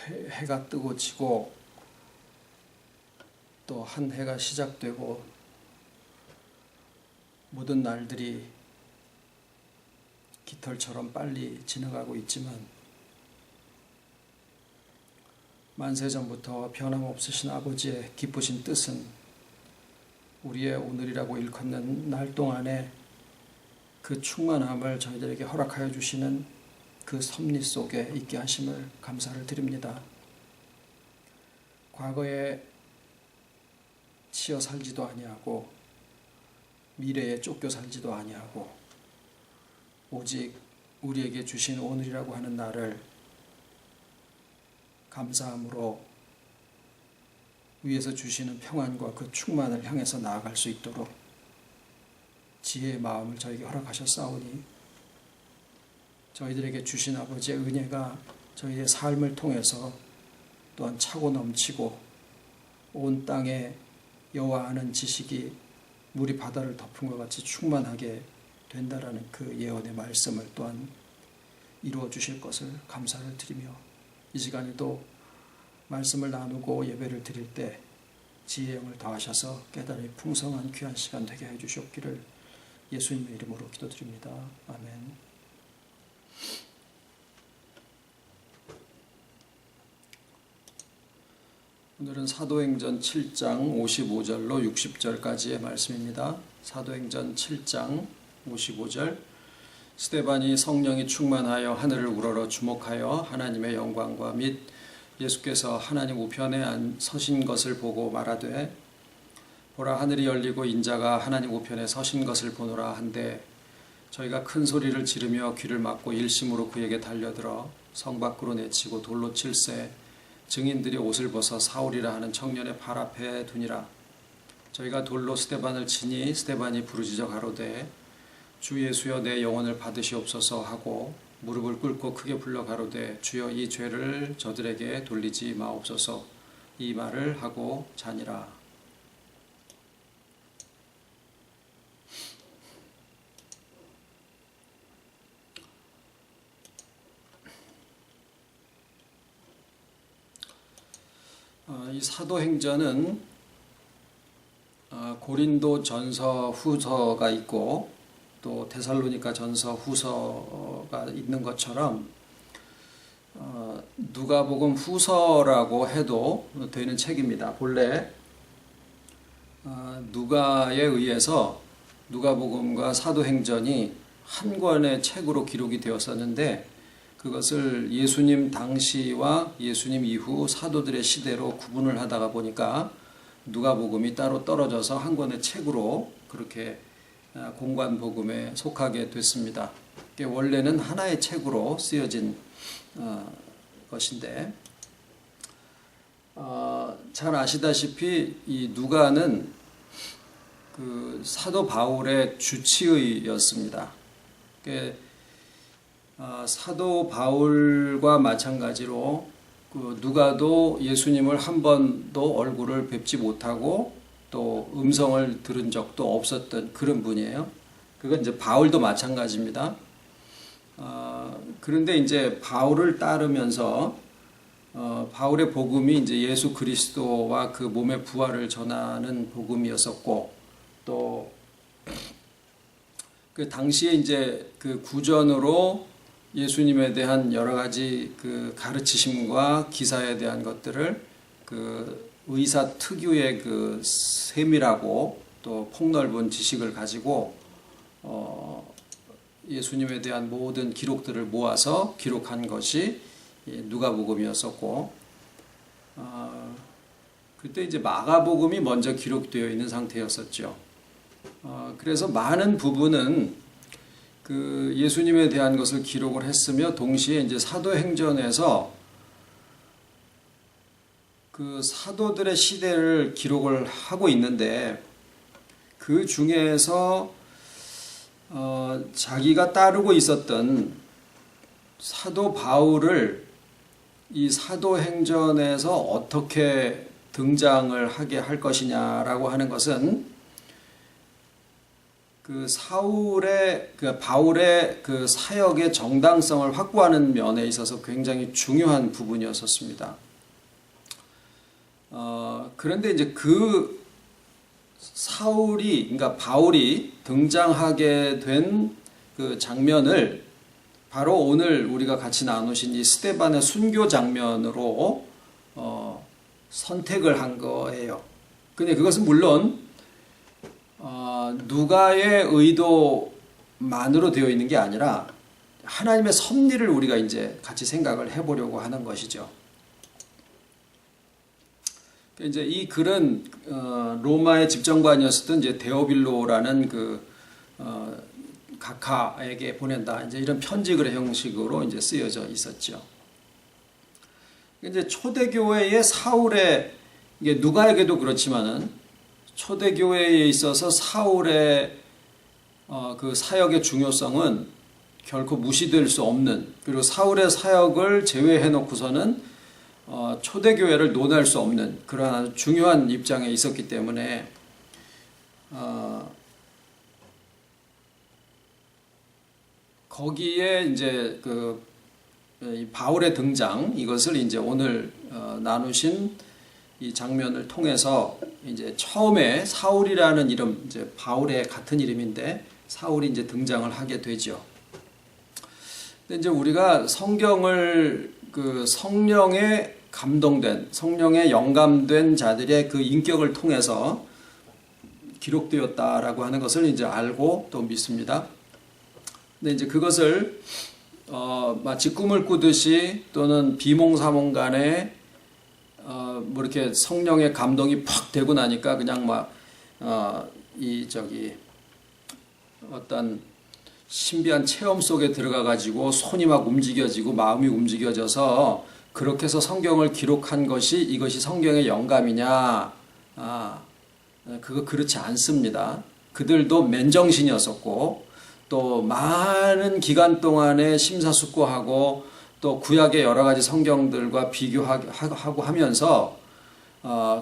해가 뜨고 지고 또 한 해가 시작되고 모든 날들이 깃털처럼 빨리 지나가고 있지만 만세전부터 변함없으신 아버지의 기쁘신 뜻은 우리의 오늘이라고 일컫는 날 동안에 그 충만함을 저희들에게 허락하여 주시는 그 섭리 속에 있게 하심을 감사를 드립니다. 과거에 치여 살지도 아니하고 미래에 쫓겨 살지도 아니하고 오직 우리에게 주신 오늘이라고 하는 날을 감사함으로 위에서 주시는 평안과 그 충만을 향해서 나아갈 수 있도록 지혜의 마음을 저에게 허락하셨사오니 저희들에게 주신 아버지의 은혜가 저희의 삶을 통해서 또한 차고 넘치고 온 땅에 여호와 아는 지식이 물이 바다를 덮은 것 같이 충만하게 된다라는 그 예언의 말씀을 또한 이루어 주실 것을 감사를 드리며 이 시간에도 말씀을 나누고 예배를 드릴 때 지혜의 영을 더하셔서 깨달음이 풍성한 귀한 시간 되게 해 주시옵기를 예수님의 이름으로 기도드립니다. 아멘. 오늘은 사도행전 7장 55절로 60절까지의 말씀입니다. 사도행전 7장 55절 스데반이 성령이 충만하여 하늘을 우러러 주목하여 하나님의 영광과 및 예수께서 하나님 우편에 서신 것을 보고 말하되 보라 하늘이 열리고 인자가 하나님 우편에 서신 것을 보노라 한데 저희가 큰 소리를 지르며 귀를 막고 일심으로 그에게 달려들어 성 밖으로 내치고 돌로 칠세 증인들이 옷을 벗어 사울이라 하는 청년의 발 앞에 두니라. 저희가 돌로 스데반을 치니 스데반이 부르짖어 가로되 주 예수여 내 영혼을 받으시옵소서 하고 무릎을 꿇고 크게 불러 가로되 주여 이 죄를 저들에게 돌리지 마옵소서 이 말을 하고 자니라. 이 사도행전은 고린도 전서 후서가 있고 또 데살로니가 전서 후서가 있는 것처럼 누가복음 후서라고 해도 되는 책입니다. 본래 누가에 의해서 누가복음과 사도행전이 한 권의 책으로 기록이 되었었는데 그것을 예수님 당시와 예수님 이후 사도들의 시대로 구분을 하다가 보니까 누가복음이 따로 떨어져서 한 권의 책으로 그렇게 공관복음에 속하게 됐습니다. 원래는 하나의 책으로 쓰여진 것인데 잘 아시다시피 이 누가는 그 사도 바울의 주치의였습니다. 사도 바울과 마찬가지로 그 누가도 예수님을 한 번도 얼굴을 뵙지 못하고 또 음성을 들은 적도 없었던 그런 분이에요. 그건 이제 바울도 마찬가지입니다. 그런데 이제 바울을 따르면서 바울의 복음이 이제 예수 그리스도와 그 몸의 부활을 전하는 복음이었었고 또 그 당시에 이제 그 구전으로 예수님에 대한 여러 가지 그 가르치심과 기사에 대한 것들을 그 의사 특유의 그 세밀하고 또 폭넓은 지식을 가지고 예수님에 대한 모든 기록들을 모아서 기록한 것이 누가복음이었었고 그때 이제 마가복음이 먼저 기록되어 있는 상태였었죠. 그래서 많은 부분은 그 예수님에 대한 것을 기록을 했으며 동시에 이제 사도행전에서 그 사도들의 시대를 기록을 하고 있는데 그 중에서 자기가 따르고 있었던 사도 바울을 이 사도행전에서 어떻게 등장을 하게 할 것이냐라고 하는 것은 그 사울의 그 바울의 그 사역의 정당성을 확보하는 면에 있어서 굉장히 중요한 부분이었었습니다. 그런데 이제 그 사울이 그러니까 바울이 등장하게 된 그 장면을 바로 오늘 우리가 같이 나누신 이 스데반의 순교 장면으로 선택을 한 거예요. 근데 그것은 물론 누가의 의도만으로 되어 있는 게 아니라 하나님의 섭리를 우리가 이제 같이 생각을 해보려고 하는 것이죠. 이제 이 글은 로마의 집정관이었던 이제 데오빌로라는 그 각하에게 보낸다. 이제 이런 편지글의 형식으로 이제 쓰여져 있었죠. 이제 초대교회의 사울의 이게 누가에게도 그렇지만은 초대교회에 있어서 사울의 그 사역의 중요성은 결코 무시될 수 없는, 그리고 사울의 사역을 제외해 놓고서는 초대교회를 논할 수 없는 그러한 아주 중요한 입장에 있었기 때문에 거기에 이제 그 바울의 등장, 이것을 이제 오늘 나누신 이 장면을 통해서 이제 처음에 사울이라는 이름, 이제 바울의 같은 이름인데 사울이 이제 등장을 하게 되죠. 근데 이제 우리가 성경을 그 성령에 감동된, 성령에 영감된 자들의 그 인격을 통해서 기록되었다라고 하는 것을 이제 알고 또 믿습니다. 근데 이제 그것을 마치 꿈을 꾸듯이 또는 비몽사몽간에 뭐 이렇게 성령의 감동이 팍 되고 나니까 그냥 막 어떤 신비한 체험 속에 들어가 가지고 손이 막 움직여지고 마음이 움직여져서 그렇게 해서 성경을 기록한 것이 이것이 성경의 영감이냐? 그거 그렇지 않습니다. 그들도 맨정신이었었고 또 많은 기간 동안에 심사숙고하고 또 구약의 여러 가지 성경들과 비교하고 하면서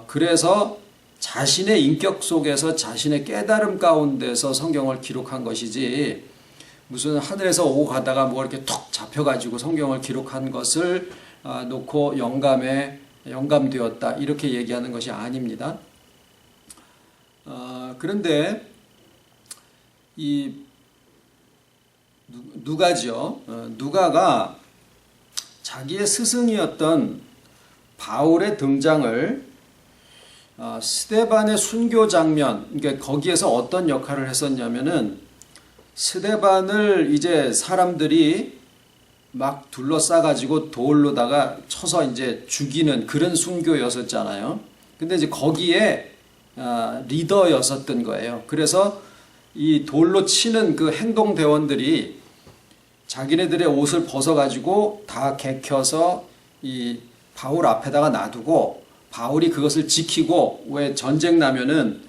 그래서 자신의 인격 속에서 자신의 깨달음 가운데서 성경을 기록한 것이지 무슨 하늘에서 오고 가다가 뭐 이렇게 툭 잡혀가지고 성경을 기록한 것을 놓고 영감되었다 이렇게 얘기하는 것이 아닙니다. 그런데 이 누가죠. 누가가 자기의 스승이었던 바울의 등장을 스데반의 순교 장면, 그러니까 거기에서 어떤 역할을 했었냐면은 스데반을 이제 사람들이 막 둘러싸가지고 돌로다가 쳐서 이제 죽이는 그런 순교였었잖아요. 근데 이제 거기에 리더였었던 거예요. 그래서 이 돌로 치는 그 행동대원들이 자기네들의 옷을 벗어가지고 다 개켜서 이 바울 앞에다가 놔두고 바울이 그것을 지키고 왜 전쟁 나면은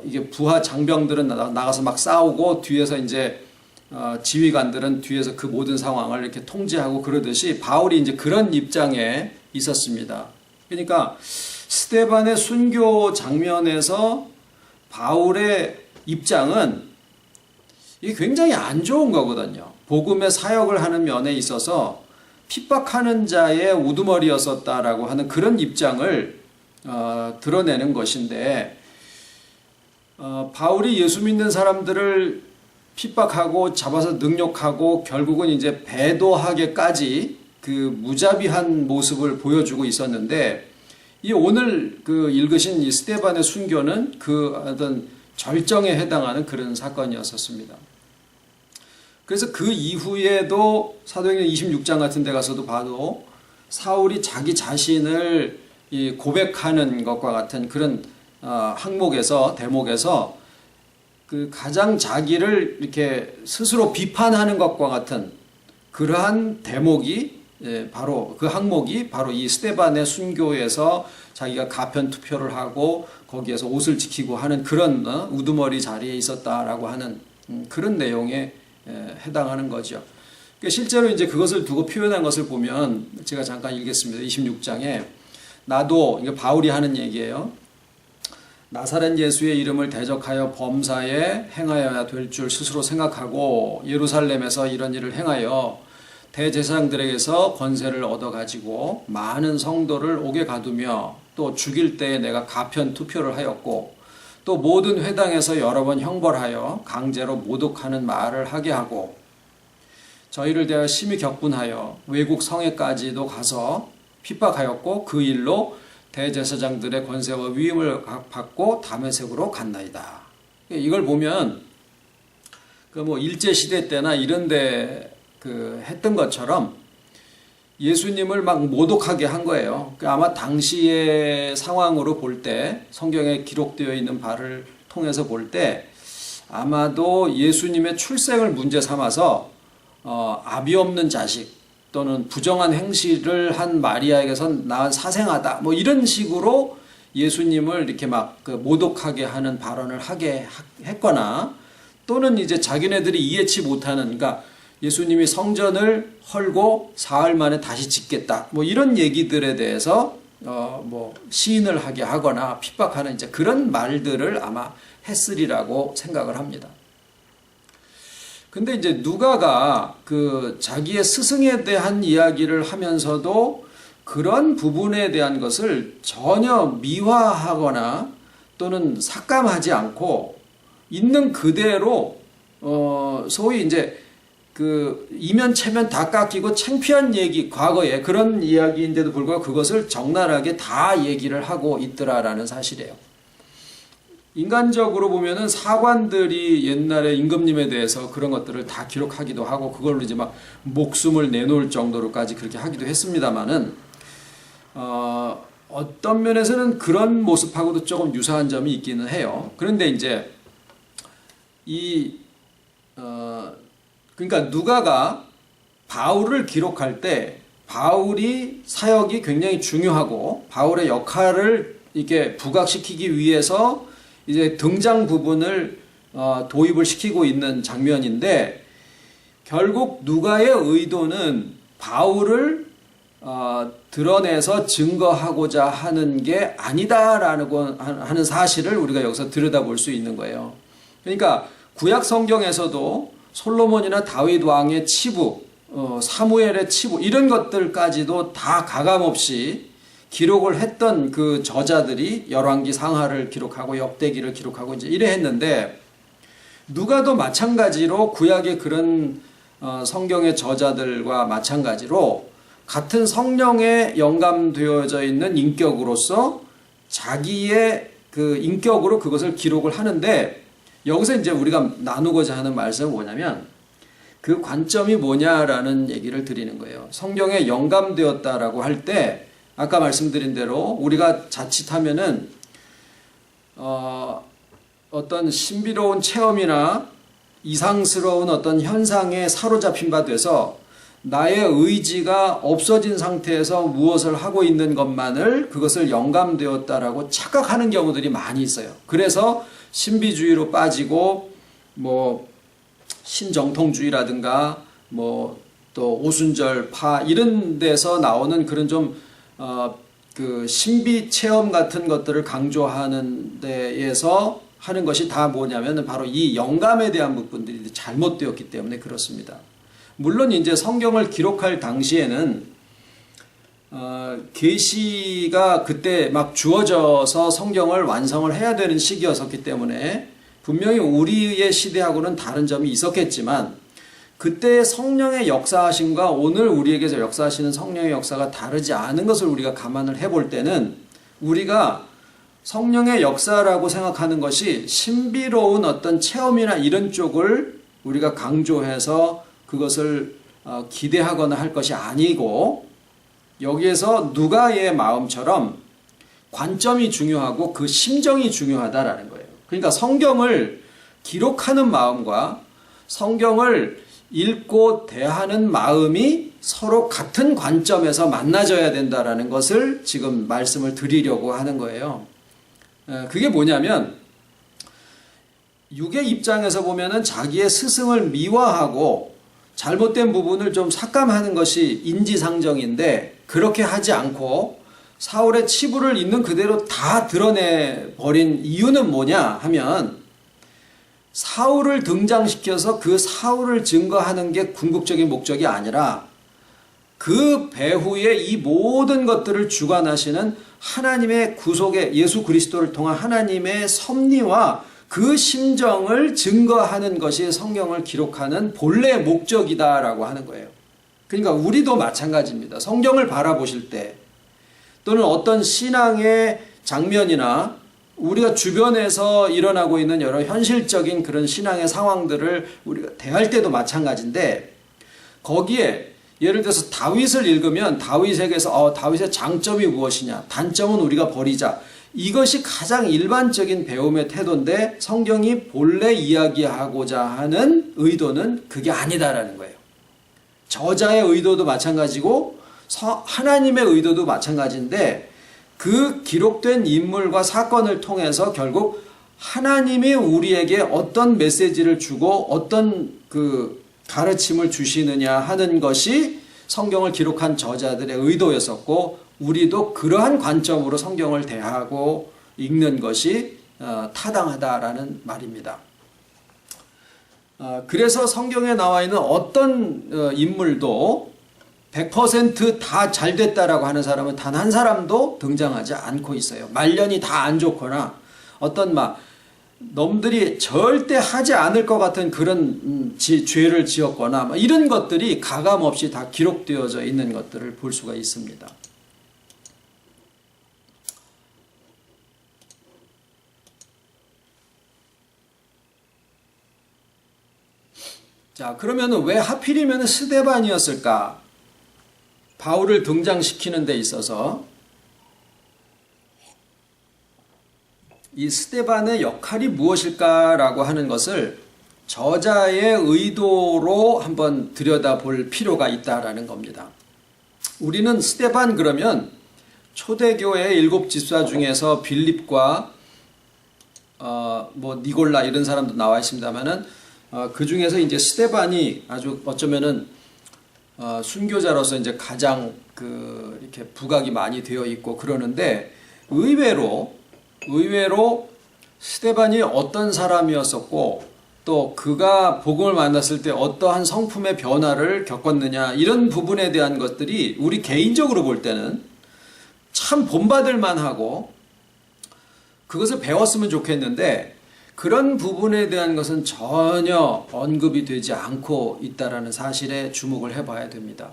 이게 부하 장병들은 나가서 막 싸우고 뒤에서 이제 지휘관들은 뒤에서 그 모든 상황을 이렇게 통제하고 그러듯이 바울이 이제 그런 입장에 있었습니다. 그러니까 스데반의 순교 장면에서 바울의 입장은 이게 굉장히 안 좋은 거거든요. 복음의 사역을 하는 면에 있어서 핍박하는 자의 우두머리였었다라고 하는 그런 입장을 드러내는 것인데 바울이 예수 믿는 사람들을 핍박하고 잡아서 능욕하고 결국은 이제 배도하게까지 그 무자비한 모습을 보여주고 있었는데 이 오늘 그 읽으신 이 스데반의 순교는 그 어떤 절정에 해당하는 그런 사건이었었습니다. 그래서 그 이후에도 사도행전 26장 같은 데 가서도 봐도 사울이 자기 자신을 고백하는 것과 같은 그런 대목에서 그 가장 자기를 이렇게 스스로 비판하는 것과 같은 그러한 대목이 바로 그 항목이 바로 이 스데반의 순교에서 자기가 가편 투표를 하고 거기에서 옷을 지키고 하는 그런 우두머리 자리에 있었다라고 하는 그런 내용에 해당하는 거죠. 그러니까 실제로 이제 그것을 두고 표현한 것을 보면 제가 잠깐 읽겠습니다. 26장에 나도 이게 바울이 하는 얘기예요. 나사렛 예수의 이름을 대적하여 범사에 행하여야 될 줄 스스로 생각하고 예루살렘에서 이런 일을 행하여 대제사장들에게서 권세를 얻어가지고 많은 성도를 옥에 가두며 또 죽일 때에 내가 가편 투표를 하였고 또 모든 회당에서 여러 번 형벌하여 강제로 모독하는 말을 하게 하고 저희를 대하여 심히 격분하여 외국 성에까지도 가서 핍박하였고 그 일로 대제사장들의 권세와 위임을 받고 다메섹으로 갔나이다. 이걸 보면 그 뭐 일제 시대 때나 이런데 그 했던 것처럼 예수님을 막 모독하게 한 거예요. 아마 당시의 상황으로 볼 때 성경에 기록되어 있는 바를 통해서 볼 때 아마도 예수님의 출생을 문제 삼아서 아비 없는 자식 또는 부정한 행실을 한 마리아에게선 낳은 사생아다 뭐 이런 식으로 예수님을 이렇게 막 그 모독하게 하는 발언을 하게 했거나 또는 이제 자기네들이 이해치 못하는 그러니까 예수님이 성전을 헐고 사흘 만에 다시 짓겠다 뭐 이런 얘기들에 대해서 뭐 시인을 하게 하거나 핍박하는 이제 그런 말들을 아마 했으리라고 생각을 합니다. 근데 이제 누가가 그 자기의 스승에 대한 이야기를 하면서도 그런 부분에 대한 것을 전혀 미화하거나 또는 삭감하지 않고 있는 그대로 소위 이제 그 이면 체면 다 깎이고 창피한 얘기 과거에 그런 이야기인데도 불구하고 그것을 적나라하게 다 얘기를 하고 있더라라는 사실이에요. 인간적으로 보면은 사관들이 옛날에 임금님에 대해서 그런 것들을 다 기록하기도 하고 그걸로 이제 막 목숨을 내놓을 정도로까지 그렇게 하기도 했습니다만은 어떤 면에서는 그런 모습하고도 조금 유사한 점이 있기는 해요. 그런데 이제 그러니까 누가가 바울을 기록할 때 바울이 사역이 굉장히 중요하고 바울의 역할을 이렇게 부각시키기 위해서 이제 등장 부분을 도입을 시키고 있는 장면인데 결국 누가의 의도는 바울을 드러내서 증거하고자 하는 게 아니다라고 하는 사실을 우리가 여기서 들여다볼 수 있는 거예요. 그러니까 구약 성경에서도 솔로몬이나 다윗 왕의 치부, 사무엘의 치부 이런 것들까지도 다 가감없이 기록을 했던 그 저자들이 열왕기 상하를 기록하고 역대기를 기록하고 이제 이래 했는데 누가도 마찬가지로 구약의 그런 성경의 저자들과 마찬가지로 같은 성령에 영감되어져 있는 인격으로서 자기의 그 인격으로 그것을 기록을 하는데 여기서 이제 우리가 나누고자 하는 말씀은 뭐냐면 그 관점이 뭐냐라는 얘기를 드리는 거예요. 성경에 영감되었다라고 할 때 아까 말씀드린 대로 우리가 자칫하면은 어떤 신비로운 체험이나 이상스러운 어떤 현상에 사로잡힌 바 돼서 나의 의지가 없어진 상태에서 무엇을 하고 있는 것만을 그것을 영감되었다라고 착각하는 경우들이 많이 있어요. 그래서 신비주의로 빠지고 뭐 신정통주의라든가 뭐 또 오순절파 이런 데서 나오는 그런 좀 그 신비 체험 같은 것들을 강조하는 데에서 하는 것이 다 뭐냐면 바로 이 영감에 대한 부분들이 잘못되었기 때문에 그렇습니다. 물론 이제 성경을 기록할 당시에는 계시가 그때 막 주어져서 성경을 완성을 해야 되는 시기였었기 때문에 분명히 우리의 시대하고는 다른 점이 있었겠지만 그때 성령의 역사하심과 오늘 우리에게서 역사하시는 성령의 역사가 다르지 않은 것을 우리가 감안을 해볼 때는 우리가 성령의 역사라고 생각하는 것이 신비로운 어떤 체험이나 이런 쪽을 우리가 강조해서 그것을 기대하거나 할 것이 아니고 여기에서 누가의 마음처럼 관점이 중요하고 그 심정이 중요하다라는 거예요. 그러니까 성경을 기록하는 마음과 성경을 읽고 대하는 마음이 서로 같은 관점에서 만나져야 된다라는 것을 지금 말씀을 드리려고 하는 거예요. 그게 뭐냐면 육의 입장에서 보면은 자기의 스승을 미화하고 잘못된 부분을 좀 삭감하는 것이 인지상정인데 그렇게 하지 않고 사울의 치부를 있는 그대로 다 드러내버린 이유는 뭐냐 하면 사울을 등장시켜서 그 사울을 증거하는 게 궁극적인 목적이 아니라 그 배후에 이 모든 것들을 주관하시는 하나님의 구속의 예수 그리스도를 통한 하나님의 섭리와 그 심정을 증거하는 것이 성경을 기록하는 본래 목적이다라고 하는 거예요. 그러니까 우리도 마찬가지입니다. 성경을 바라보실 때 또는 어떤 신앙의 장면이나 우리가 주변에서 일어나고 있는 여러 현실적인 그런 신앙의 상황들을 우리가 대할 때도 마찬가지인데 거기에 예를 들어서 다윗을 읽으면 다윗에게서 다윗의 장점이 무엇이냐, 단점은 우리가 버리자. 이것이 가장 일반적인 배움의 태도인데 성경이 본래 이야기하고자 하는 의도는 그게 아니다라는 거예요. 저자의 의도도 마찬가지고 하나님의 의도도 마찬가지인데 그 기록된 인물과 사건을 통해서 결국 하나님이 우리에게 어떤 메시지를 주고 어떤 그 가르침을 주시느냐 하는 것이 성경을 기록한 저자들의 의도였었고 우리도 그러한 관점으로 성경을 대하고 읽는 것이 타당하다라는 말입니다. 그래서 성경에 나와 있는 어떤 인물도 100% 다 잘 됐다라고 하는 사람은 단 한 사람도 등장하지 않고 있어요. 말년이 다 안 좋거나 어떤 놈들이 절대 하지 않을 것 같은 그런 죄를 지었거나 이런 것들이 가감없이 다 기록되어져 있는 것들을 볼 수가 있습니다. 자, 그러면 왜 하필이면 스데반이었을까? 바울을 등장시키는 데 있어서 이 스데반의 역할이 무엇일까라고 하는 것을 저자의 의도로 한번 들여다볼 필요가 있다라는 겁니다. 우리는 스데반 그러면 초대교회의 7 집사 중에서 빌립과 니골라 이런 사람도 나와 있습니다만은 그 중에서 이제 스데반이 아주 어쩌면은 순교자로서 이제 가장 이렇게 부각이 많이 되어 있고 그러는데 의외로 스데반이 어떤 사람이었었고 또 그가 복음을 만났을 때 어떠한 성품의 변화를 겪었느냐 이런 부분에 대한 것들이 우리 개인적으로 볼 때는 참 본받을 만하고 그것을 배웠으면 좋겠는데 그런 부분에 대한 것은 전혀 언급이 되지 않고 있다는 사실에 주목을 해봐야 됩니다.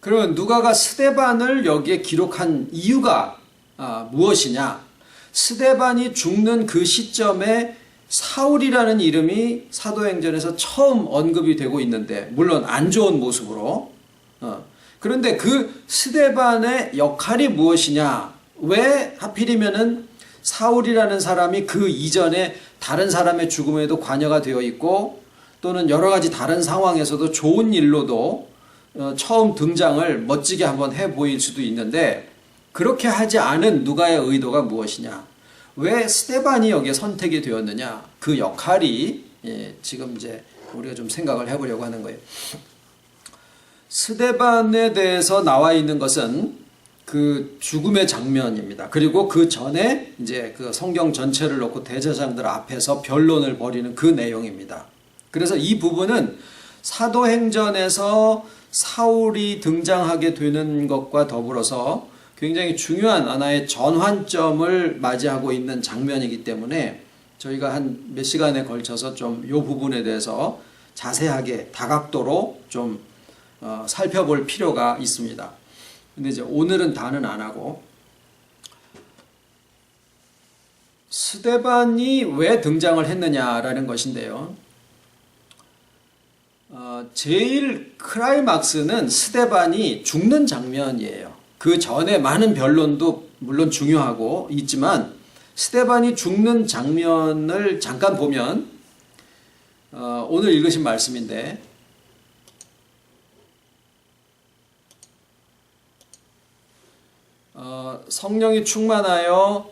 그러면 누가가 스데반을 여기에 기록한 이유가 무엇이냐? 스데반이 죽는 그 시점에 사울이라는 이름이 사도행전에서 처음 언급이 되고 있는데 물론 안 좋은 모습으로 그런데 그 스데반의 역할이 무엇이냐? 왜 하필이면은 사울이라는 사람이 그 이전에 다른 사람의 죽음에도 관여가 되어 있고 또는 여러 가지 다른 상황에서도 좋은 일로도 처음 등장을 멋지게 한번 해 보일 수도 있는데 그렇게 하지 않은 누가의 의도가 무엇이냐? 왜 스데반이 여기에 선택이 되었느냐? 그 역할이 지금 이제 우리가 좀 생각을 해보려고 하는 거예요. 스데반에 대해서 나와 있는 것은 그 죽음의 장면입니다. 그리고 그 전에 이제 그 성경 전체를 놓고 대제사장들 앞에서 변론을 벌이는 그 내용입니다. 그래서 이 부분은 사도행전에서 사울이 등장하게 되는 것과 더불어서 굉장히 중요한 하나의 전환점을 맞이하고 있는 장면이기 때문에 저희가 한 몇 시간에 걸쳐서 좀 이 부분에 대해서 자세하게 다각도로 좀 살펴볼 필요가 있습니다. 근데 이제 오늘은 다는 안 하고 스데반이 왜 등장을 했느냐라는 것인데요. 제일 클라이막스는 스데반이 죽는 장면이에요. 그 전에 많은 변론도 물론 중요하고 있지만 스데반이 죽는 장면을 잠깐 보면 오늘 읽으신 말씀인데 성령이 충만하여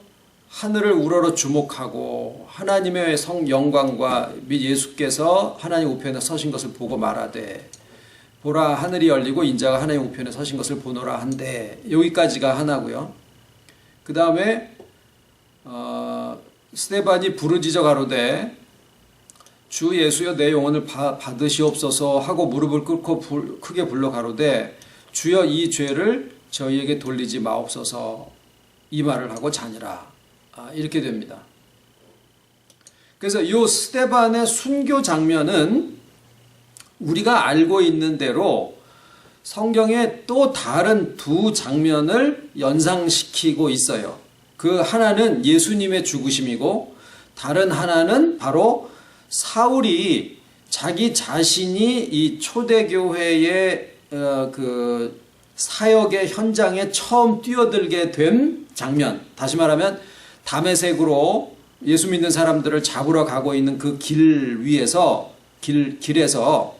하늘을 우러러 주목하고 하나님의 영광과 및 예수께서 하나님 우편에 서신 것을 보고 말하되 보라 하늘이 열리고 인자가 하나님 우편에 서신 것을 보노라 한데, 여기까지가 하나고요. 그 다음에 스데반이 부르짖어 가로되 주 예수여 내 영혼을 받으시옵소서 하고 무릎을 꿇고 크게 불러 가로되 주여 이 죄를 저희에게 돌리지 마옵소서, 이 말을 하고 자니라. 이렇게 됩니다. 그래서 이 스데반의 순교 장면은 우리가 알고 있는 대로 성경에 또 다른 두 장면을 연상시키고 있어요. 그 하나는 예수님의 죽으심이고, 다른 하나는 바로 사울이 자기 자신이 이 초대교회의 그 사역의 현장에 처음 뛰어들게 된 장면. 다시 말하면 다메섹으로 예수 믿는 사람들을 잡으러 가고 있는 그 길 위에서, 길에서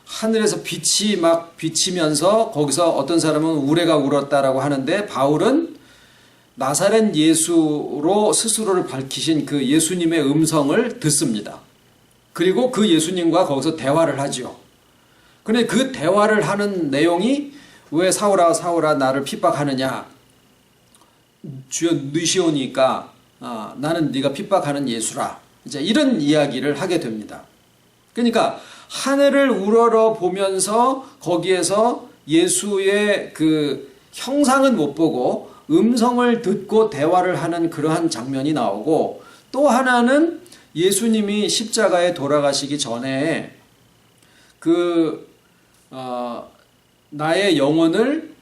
하늘에서 빛이 막 비치면서 거기서 어떤 사람은 우레가 울었다라고 하는데, 바울은 나사렛 예수로 스스로를 밝히신 그 예수님의 음성을 듣습니다. 그리고 그 예수님과 거기서 대화를 하죠. 그런데 그 대화를 하는 내용이, 왜 사울아 사울아 나를 핍박하느냐, 주여 느시오니까 나는 네가 핍박하는 예수라, 이제 이런 이야기를 하게 됩니다. 그러니까 하늘을 우러러 보면서 거기에서 예수의 그 형상은 못 보고 음성을 듣고 대화를 하는 그러한 장면이 나오고, 또 하나는 예수님이 십자가에 돌아가시기 전에 나의 영혼을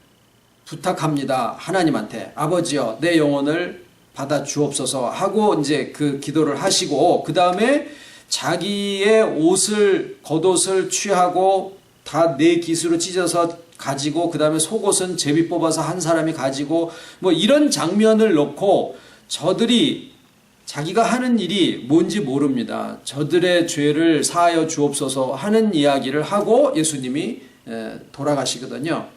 부탁합니다. 하나님한테 아버지여 내 영혼을 받아 주옵소서 하고 이제 그 기도를 하시고, 그 다음에 자기의 겉옷을 취하고 다 네 기수로 찢어서 가지고, 그 다음에 속옷은 제비 뽑아서 한 사람이 가지고, 뭐 이런 장면을 놓고 저들이 자기가 하는 일이 뭔지 모릅니다. 저들의 죄를 사하여 주옵소서 하는 이야기를 하고 예수님이 돌아가시거든요.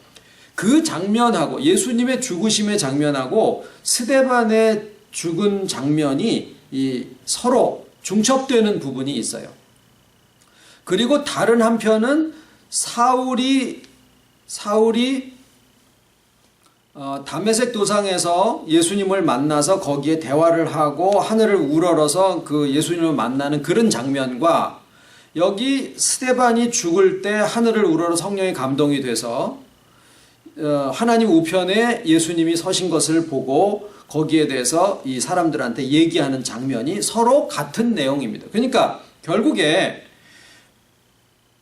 그 장면하고 예수님의 죽으심의 장면하고 스데반의 죽은 장면이 서로 중첩되는 부분이 있어요. 그리고 다른 한편은 사울이 다메섹 도상에서 예수님을 만나서 거기에 대화를 하고 하늘을 우러러서 그 예수님을 만나는 그런 장면과, 여기 스데반이 죽을 때 하늘을 우러러 성령의 감동이 돼서 하나님 우편에 예수님이 서신 것을 보고 거기에 대해서 이 사람들한테 얘기하는 장면이 서로 같은 내용입니다. 그러니까 결국에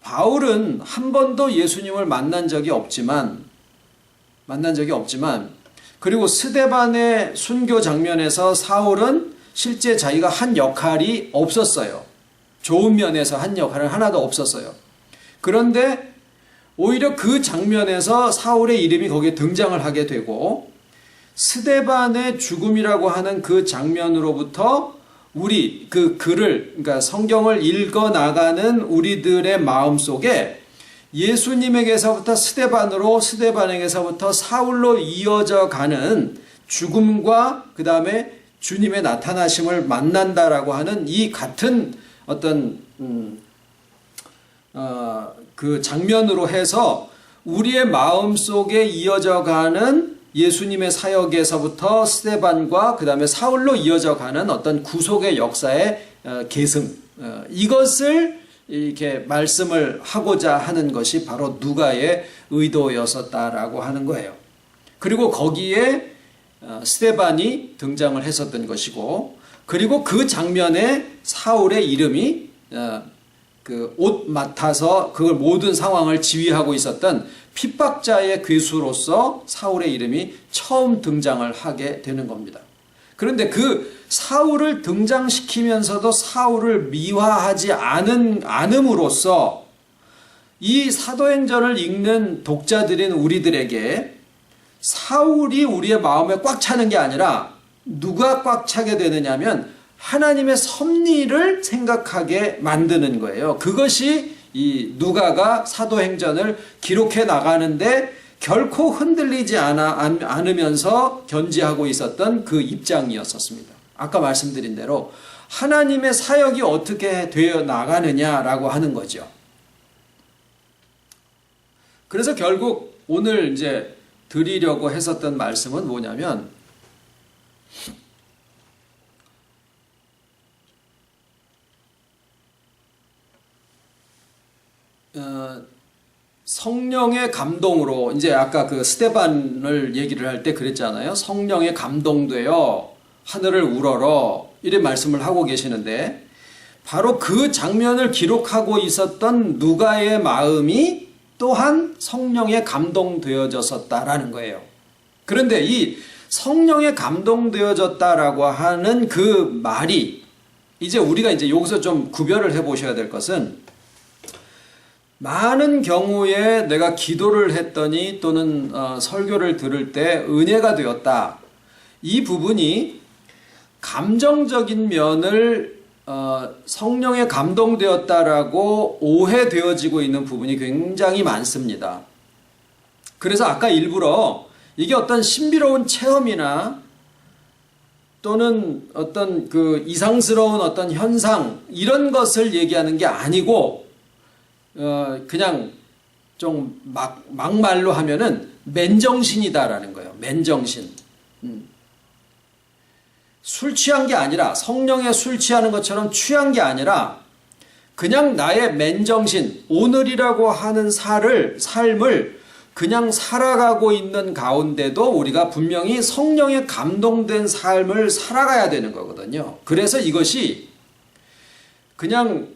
바울은 한 번도 예수님을 만난 적이 없지만, 그리고 스데반의 순교 장면에서 사울은 실제 자기가 한 역할이 없었어요. 좋은 면에서 한 역할은 하나도 없었어요. 그런데 오히려 그 장면에서 사울의 이름이 거기에 등장을 하게 되고, 스데반의 죽음이라고 하는 그 장면으로부터 우리 그 글을, 그러니까 성경을 읽어 나가는 우리들의 마음 속에 예수님에게서부터 스데반에게서부터 사울로 이어져 가는 죽음과 그 다음에 주님의 나타나심을 만난다라고 하는 이 같은 어떤 그 장면으로 해서 우리의 마음 속에 이어져 가는 예수님의 사역에서부터 스데반과 그 다음에 사울로 이어져 가는 어떤 구속의 역사의 계승, 이것을 이렇게 말씀을 하고자 하는 것이 바로 누가의 의도였었다라고 하는 거예요. 그리고 거기에 스데반이 등장을 했었던 것이고, 그리고 그 장면에 사울의 이름이 그 옷 맡아서 그 모든 상황을 지휘하고 있었던 핍박자의 괴수로서 사울의 이름이 처음 등장을 하게 되는 겁니다. 그런데 그 사울을 등장시키면서도 사울을 미화하지 않음으로써 이 사도행전을 읽는 독자들인 우리들에게 사울이 우리의 마음에 꽉 차는 게 아니라 누가 꽉 차게 되느냐면 하나님의 섭리를 생각하게 만드는 거예요. 그것이 이 누가가 사도행전을 기록해 나가는데 결코 흔들리지 않으면서 견지하고 있었던 그 입장이었었습니다. 아까 말씀드린 대로 하나님의 사역이 어떻게 되어 나가느냐라고 하는 거죠. 그래서 결국 오늘 이제 드리려고 했었던 말씀은 뭐냐면 성령의 감동으로 이제 아까 그 스데반을 얘기를 할 때 그랬잖아요. 성령의 감동되어 하늘을 우러러 이래 말씀을 하고 계시는데 바로 그 장면을 기록하고 있었던 누가의 마음이 또한 성령에 감동되어졌었다라는 거예요. 그런데 이 성령에 감동되어졌다라고 하는 그 말이 이제 우리가 이제 여기서 좀 구별을 해 보셔야 될 것은 많은 경우에 내가 기도를 했더니 또는 설교를 들을 때 은혜가 되었다. 이 부분이 감정적인 면을 성령에 감동되었다라고 오해되어지고 있는 부분이 굉장히 많습니다. 그래서 아까 일부러 이게 어떤 신비로운 체험이나 또는 어떤 그 이상스러운 어떤 현상 이런 것을 얘기하는 게 아니고 그냥 좀 막말로 하면은 맨정신이다라는 거예요. 맨정신. 술 취한 게 아니라 성령에 술 취하는 것처럼 취한 게 아니라 그냥 나의 맨정신 오늘이라고 하는 삶을 그냥 살아가고 있는 가운데도 우리가 분명히 성령에 감동된 삶을 살아가야 되는 거거든요. 그래서 이것이 그냥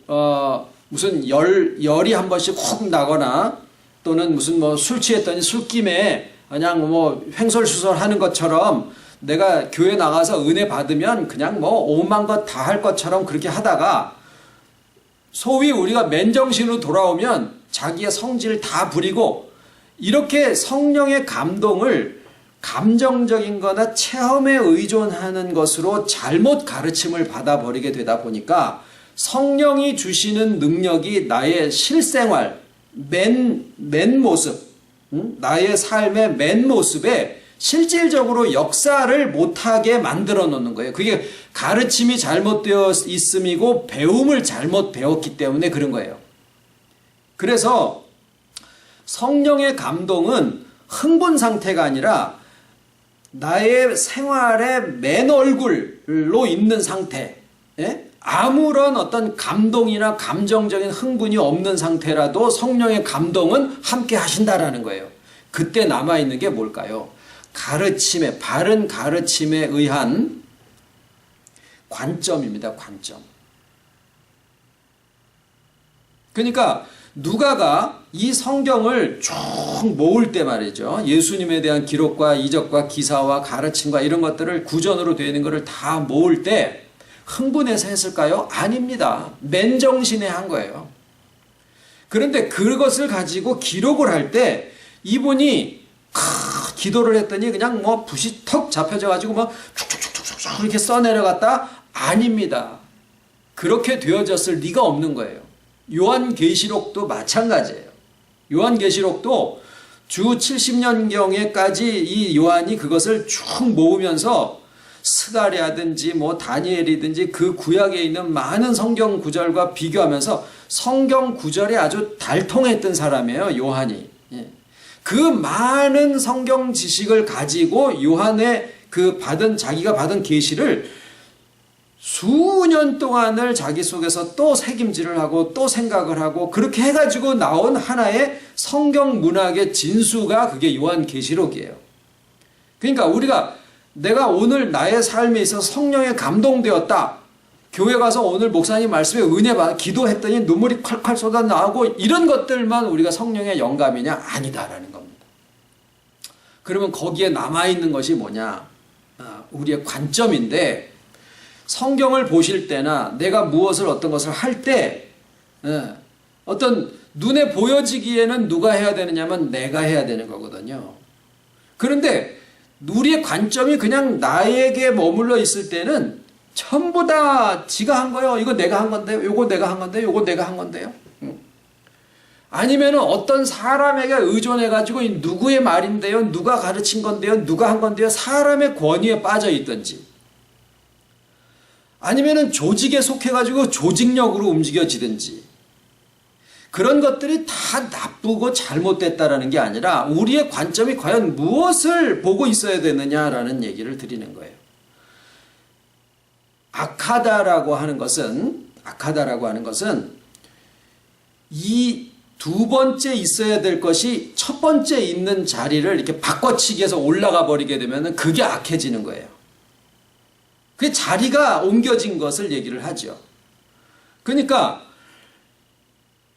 무슨 열이 한 번씩 훅 나거나 또는 무슨 뭐 술 취했더니 술김에 그냥 뭐 횡설수설 하는 것처럼 내가 교회 나가서 은혜 받으면 그냥 뭐 오만 것 다 할 것처럼 그렇게 하다가 소위 우리가 맨정신으로 돌아오면 자기의 성질을 다 부리고 이렇게 성령의 감동을 감정적인 거나 체험에 의존하는 것으로 잘못 가르침을 받아버리게 되다 보니까 성령이 주시는 능력이 나의 실생활, 맨 모습, 나의 삶의 맨 모습에 실질적으로 역사를 못하게 만들어 놓는 거예요. 그게 가르침이 잘못되어 있음이고 배움을 잘못 배웠기 때문에 그런 거예요. 그래서 성령의 감동은 흥분 상태가 아니라 나의 생활의 맨 얼굴로 있는 상태, 아무런 어떤 감동이나 감정적인 흥분이 없는 상태라도 성령의 감동은 함께 하신다라는 거예요. 그때 남아있는 게 뭘까요? 가르침에, 바른 가르침에 의한 관점입니다. 관점. 그러니까 누가가 이 성경을 쭉 모을 때 말이죠. 예수님에 대한 기록과 이적과 기사와 가르침과 이런 것들을 구전으로 되어 있는 것을 다 모을 때 흥분해서 했을까요? 아닙니다. 맨정신에 한 거예요. 그런데 그것을 가지고 기록을 할 때 이분이 기도를 했더니 그냥 뭐 붓이 턱 잡혀져 가지고 뭐 촉촉촉촉촉 이렇게 써내려갔다? 아닙니다. 그렇게 되어졌을 리가 없는 거예요. 요한계시록도 마찬가지예요. 요한계시록도 주 70년경에까지 이 요한이 그것을 쭉 모으면서 스가랴든지 뭐 다니엘이든지 그 구약에 있는 많은 성경 구절과 비교하면서 성경 구절에 아주 달통했던 사람이에요. 요한이. 그 많은 성경 지식을 가지고 요한의 그 자기가 받은 계시를 수년 동안을 자기 속에서 또 새김질을 하고 또 생각을 하고 그렇게 해가지고 나온 하나의 성경 문학의 진수가 그게 요한계시록이에요. 그러니까 내가 오늘 나의 삶에 있어서 성령에 감동되었다. 교회 가서 오늘 목사님 말씀에 은혜 받아 기도했더니 눈물이 콸콸 쏟아나오고 이런 것들만 우리가 성령의 영감이냐? 아니다라는 겁니다. 그러면 거기에 남아있는 것이 뭐냐? 우리의 관점인데 성경을 보실 때나 내가 무엇을 어떤 것을 할 때 어떤 눈에 보여지기에는 누가 해야 되느냐면 내가 해야 되는 거거든요. 그런데 우리의 관점이 그냥 나에게 머물러 있을 때는 전부 다 지가 한 거예요. 이거 내가 한 건데요. 이거 내가 한 건데요. 이거 내가 한 건데요. 아니면은 어떤 사람에게 의존해가지고 누구의 말인데요. 누가 가르친 건데요. 누가 한 건데요. 사람의 권위에 빠져 있든지 아니면은 조직에 속해가지고 조직력으로 움직여지든지 그런 것들이 다 나쁘고 잘못됐다라는 게 아니라 우리의 관점이 과연 무엇을 보고 있어야 되느냐라는 얘기를 드리는 거예요. 악하다라고 하는 것은 이 두 번째 있어야 될 것이 첫 번째 있는 자리를 이렇게 바꿔치기해서 올라가 버리게 되면 그게 악해지는 거예요. 그 자리가 옮겨진 것을 얘기를 하죠. 그러니까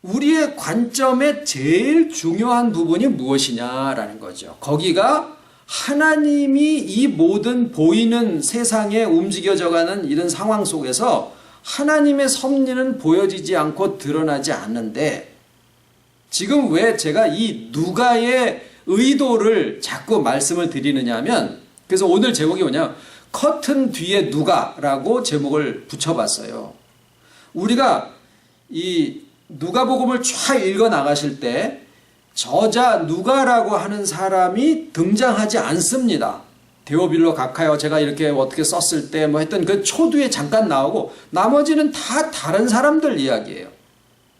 우리의 관점의 제일 중요한 부분이 무엇이냐라는 거죠. 거기가 하나님이 이 모든 보이는 세상에 움직여져가는 이런 상황 속에서 하나님의 섭리는 보여지지 않고 드러나지 않는데, 지금 왜 제가 이 누가의 의도를 자꾸 말씀을 드리느냐 하면, 그래서 오늘 제목이 뭐냐, 커튼 뒤에 누가라고 제목을 붙여봤어요. 우리가 이 누가복음을 쫙 읽어 나가실 때 저자 누가라고 하는 사람이 등장하지 않습니다. 데오빌로 각하여 제가 이렇게 어떻게 썼을 때 뭐 했던 그 초두에 잠깐 나오고 나머지는 다 다른 사람들 이야기예요.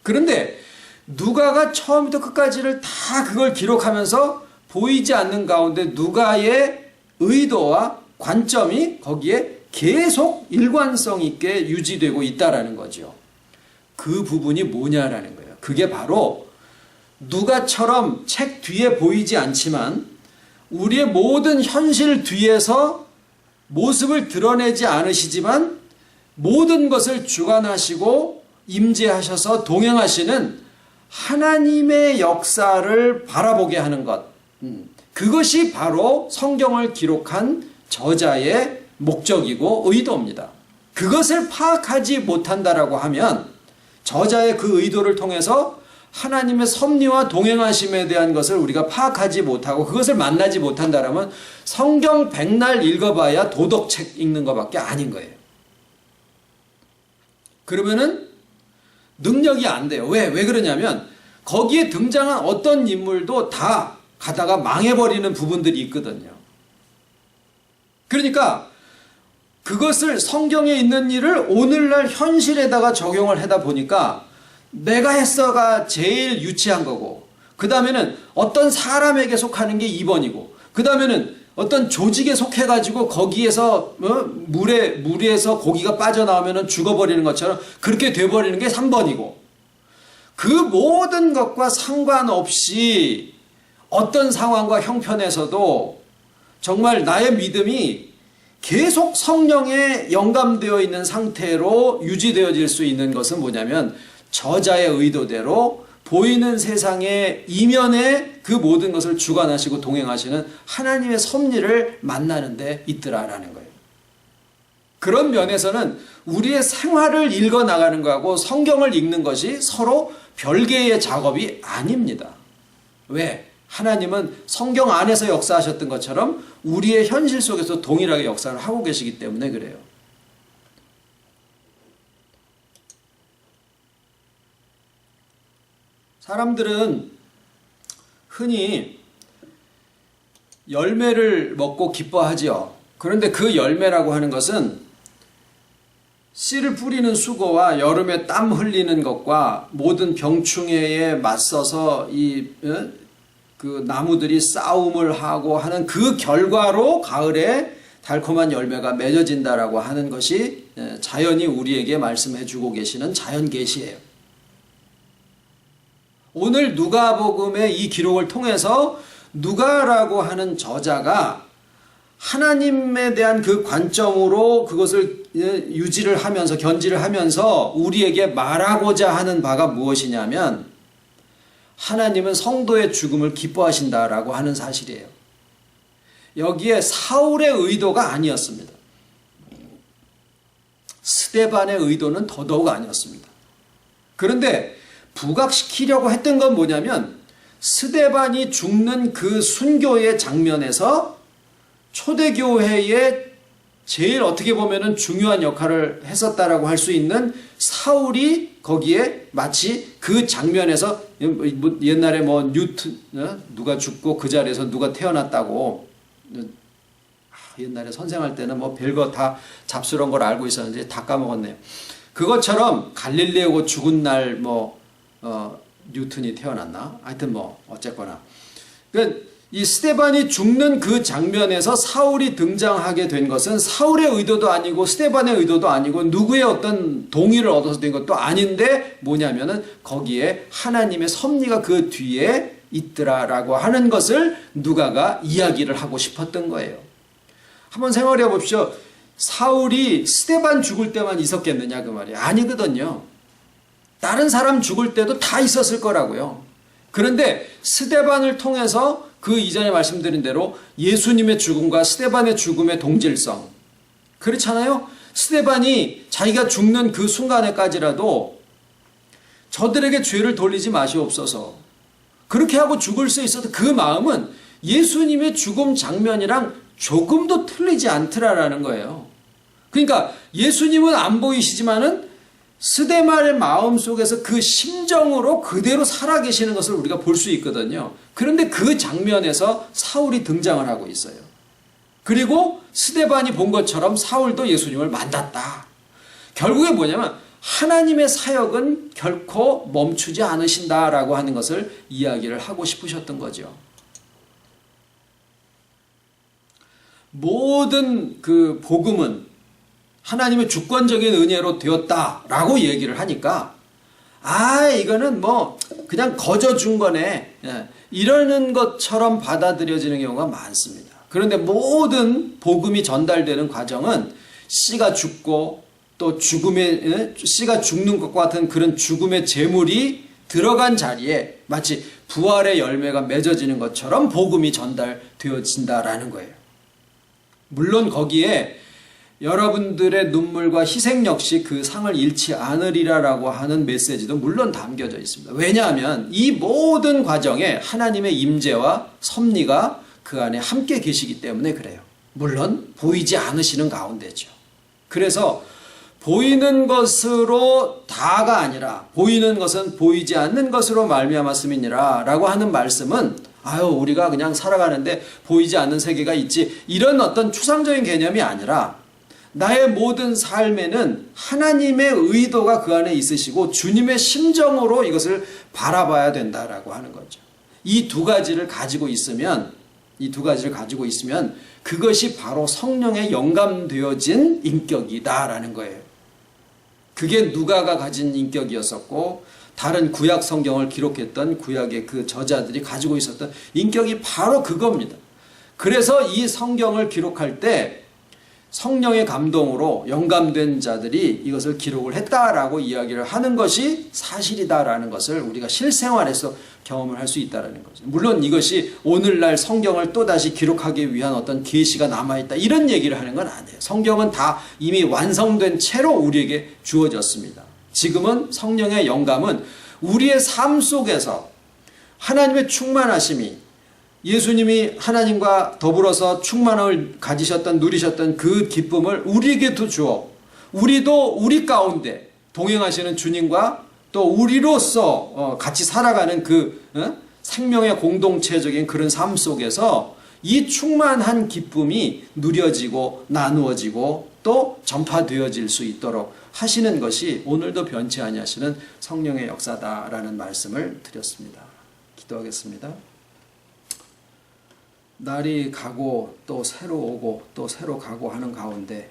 그런데 누가가 처음부터 끝까지를 다 그걸 기록하면서 보이지 않는 가운데 누가의 의도와 관점이 거기에 계속 일관성 있게 유지되고 있다라는 거죠. 그 부분이 뭐냐라는 거예요. 그게 바로 누가처럼 책 뒤에 보이지 않지만 우리의 모든 현실 뒤에서 모습을 드러내지 않으시지만 모든 것을 주관하시고 임재하셔서 동행하시는 하나님의 역사를 바라보게 하는 것, 그것이 바로 성경을 기록한 저자의 목적이고 의도입니다. 그것을 파악하지 못한다라고 하면 저자의 그 의도를 통해서 하나님의 섭리와 동행하심에 대한 것을 우리가 파악하지 못하고 그것을 만나지 못한다라면 성경 백날 읽어봐야 도덕책 읽는 것밖에 아닌 거예요. 그러면은 능력이 안 돼요. 왜 그러냐면 거기에 등장한 어떤 인물도 다 가다가 망해버리는 부분들이 있거든요. 그러니까 그것을 성경에 있는 일을 오늘날 현실에다가 적용을 하다 보니까 내가 했어가 제일 유치한 거고, 그 다음에는 어떤 사람에게 속하는 게 2번이고, 그 다음에는 어떤 조직에 속해가지고 거기에서 물에서 고기가 빠져나오면 죽어버리는 것처럼 그렇게 돼버리는 게 3번이고, 그 모든 것과 상관없이 어떤 상황과 형편에서도 정말 나의 믿음이 계속 성령에 영감되어 있는 상태로 유지되어질 수 있는 것은 뭐냐면 저자의 의도대로 보이는 세상의 이면에 그 모든 것을 주관하시고 동행하시는 하나님의 섭리를 만나는 데 있더라라는 거예요. 그런 면에서는 우리의 생활을 읽어나가는 것하고 성경을 읽는 것이 서로 별개의 작업이 아닙니다. 왜? 하나님은 성경 안에서 역사하셨던 것처럼 우리의 현실 속에서 동일하게 역사를 하고 계시기 때문에 그래요. 사람들은 흔히 열매를 먹고 기뻐하지요. 그런데 그 열매라고 하는 것은 씨를 뿌리는 수고와 여름에 땀 흘리는 것과 모든 병충해에 맞서서 그 나무들이 싸움을 하고 하는 그 결과로 가을에 달콤한 열매가 맺어진다라고 하는 것이 자연이 우리에게 말씀해 주고 계시는 자연 계시예요. 오늘 누가복음의 이 기록을 통해서 누가라고 하는 저자가 하나님에 대한 그 관점으로 그것을 유지를 하면서 견지를 하면서 우리에게 말하고자 하는 바가 무엇이냐면 하나님은 성도의 죽음을 기뻐하신다라고 하는 사실이에요. 여기에 사울의 의도가 아니었습니다. 스데반의 의도는 더더욱 아니었습니다. 그런데 부각시키려고 했던 건 뭐냐면 스데반이 죽는 그 순교의 장면에서 초대교회에 제일 어떻게 보면은 중요한 역할을 했었다라고 할 수 있는 사울이 거기에 마치 그 장면에서 옛날에 뭐 뉴튼 누가 죽고 그 자리에서 누가 태어났다고 옛날에 선생할 때는 뭐 별거 다 잡스러운 걸 알고 있었는데 다 까먹었네요. 그것처럼 갈릴레오고 죽은 날 뉴턴이 태어났나? 하여튼 뭐 어쨌거나. 그러니까 이 스데반이 죽는 그 장면에서 사울이 등장하게 된 것은 사울의 의도도 아니고 스데반의 의도도 아니고 누구의 어떤 동의를 얻어서 된 것도 아닌데 뭐냐면은 거기에 하나님의 섭리가 그 뒤에 있더라라고 하는 것을 누가가 이야기를 하고 싶었던 거예요. 한번 생각해 보십시오. 사울이 스데반 죽을 때만 있었겠느냐 그 말이에요. 아니거든요. 다른 사람 죽을 때도 다 있었을 거라고요. 그런데 스데반을 통해서 그 이전에 말씀드린 대로 예수님의 죽음과 스데반의 죽음의 동질성. 그렇잖아요. 스데반이 자기가 죽는 그 순간에까지라도 저들에게 죄를 돌리지 마시옵소서. 그렇게 하고 죽을 수 있어도 그 마음은 예수님의 죽음 장면이랑 조금도 틀리지 않더라라는 거예요. 그러니까 예수님은 안 보이시지만은 스데반의 마음 속에서 그 심정으로 그대로 살아계시는 것을 우리가 볼 수 있거든요. 그런데 그 장면에서 사울이 등장을 하고 있어요. 그리고 스데반이 본 것처럼 사울도 예수님을 만났다. 결국에 뭐냐면 하나님의 사역은 결코 멈추지 않으신다라고 하는 것을 이야기를 하고 싶으셨던 거죠. 모든 그 복음은 하나님의 주권적인 은혜로 되었다라고 얘기를 하니까 이거는 뭐 그냥 거저 준 거네 이러는 것처럼 받아들여지는 경우가 많습니다. 그런데 모든 복음이 전달되는 과정은 씨가 죽고 또 씨가 죽는 것과 같은 그런 죽음의 제물이 들어간 자리에 마치 부활의 열매가 맺어지는 것처럼 복음이 전달되어진다라는 거예요. 물론 거기에 여러분들의 눈물과 희생 역시 그 상을 잃지 않으리라라고 하는 메시지도 물론 담겨져 있습니다. 왜냐하면 이 모든 과정에 하나님의 임재와 섭리가 그 안에 함께 계시기 때문에 그래요. 물론 보이지 않으시는 가운데죠. 그래서 보이는 것으로 다가 아니라 보이는 것은 보이지 않는 것으로 말미암았음이니라 라고 하는 말씀은 우리가 그냥 살아가는데 보이지 않는 세계가 있지 이런 어떤 추상적인 개념이 아니라 나의 모든 삶에는 하나님의 의도가 그 안에 있으시고 주님의 심정으로 이것을 바라봐야 된다라고 하는 거죠. 이 두 가지를 가지고 있으면 그것이 바로 성령에 영감되어진 인격이다라는 거예요. 그게 누가가 가진 인격이었었고 다른 구약 성경을 기록했던 구약의 그 저자들이 가지고 있었던 인격이 바로 그겁니다. 그래서 이 성경을 기록할 때 성령의 감동으로 영감된 자들이 이것을 기록을 했다라고 이야기를 하는 것이 사실이다라는 것을 우리가 실생활에서 경험을 할 수 있다라는 거죠. 물론 이것이 오늘날 성경을 또다시 기록하기 위한 어떤 계시가 남아있다 이런 얘기를 하는 건 아니에요. 성경은 다 이미 완성된 채로 우리에게 주어졌습니다. 지금은 성령의 영감은 우리의 삶 속에서 하나님의 충만하심이 예수님이 하나님과 더불어서 충만함을 가지셨던 누리셨던 그 기쁨을 우리에게도 주어 우리도 우리 가운데 동행하시는 주님과 또 우리로서 같이 살아가는 그 생명의 공동체적인 그런 삶 속에서 이 충만한 기쁨이 누려지고 나누어지고 또 전파되어질 수 있도록 하시는 것이 오늘도 변치 아니하시는 성령의 역사다라는 말씀을 드렸습니다. 기도하겠습니다. 날이 가고 또 새로 오고 또 새로 가고 하는 가운데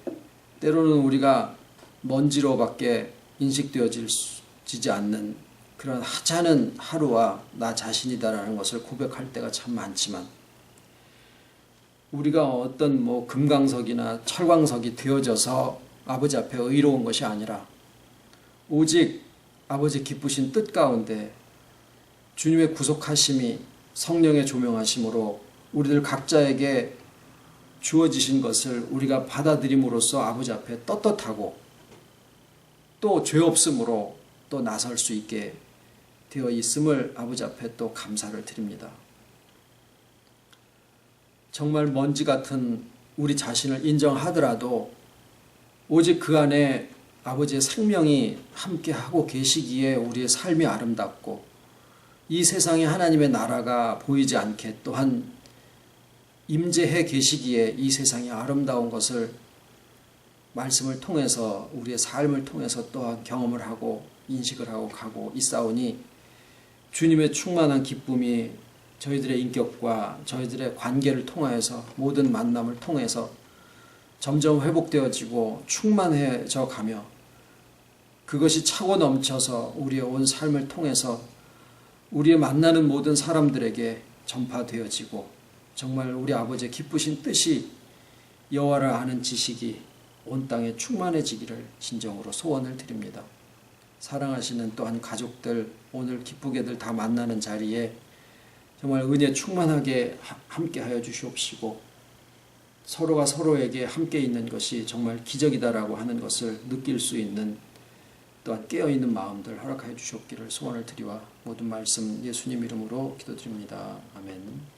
때로는 우리가 먼지로밖에 인식되어지지 않는 그런 하찮은 하루와 나 자신이다라는 것을 고백할 때가 참 많지만 우리가 어떤 금강석이나 철광석이 되어져서 아버지 앞에 의로운 것이 아니라 오직 아버지 기쁘신 뜻 가운데 주님의 구속하심이 성령의 조명하심으로 우리들 각자에게 주어지신 것을 우리가 받아들임으로써 아버지 앞에 떳떳하고 또 죄 없음으로 또 나설 수 있게 되어 있음을 아버지 앞에 또 감사를 드립니다. 정말 먼지 같은 우리 자신을 인정하더라도 오직 그 안에 아버지의 생명이 함께하고 계시기에 우리의 삶이 아름답고 이 세상에 하나님의 나라가 보이지 않게 또한 임재해 계시기에 이 세상이 아름다운 것을 말씀을 통해서 우리의 삶을 통해서 또한 경험을 하고 인식을 하고 가고 있사오니 주님의 충만한 기쁨이 저희들의 인격과 저희들의 관계를 통하여서 모든 만남을 통해서 점점 회복되어지고 충만해져 가며 그것이 차고 넘쳐서 우리의 온 삶을 통해서 우리의 만나는 모든 사람들에게 전파되어지고 정말 우리 아버지의 기쁘신 뜻이 여호와를 아는 지식이 온 땅에 충만해지기를 진정으로 소원을 드립니다. 사랑하시는 또한 가족들 오늘 기쁘게들 다 만나는 자리에 정말 은혜 충만하게 함께하여 주시옵시고 서로가 서로에게 함께 있는 것이 정말 기적이다라고 하는 것을 느낄 수 있는 또한 깨어있는 마음들 허락하여 주시옵기를 소원을 드리와 모든 말씀 예수님 이름으로 기도드립니다. 아멘.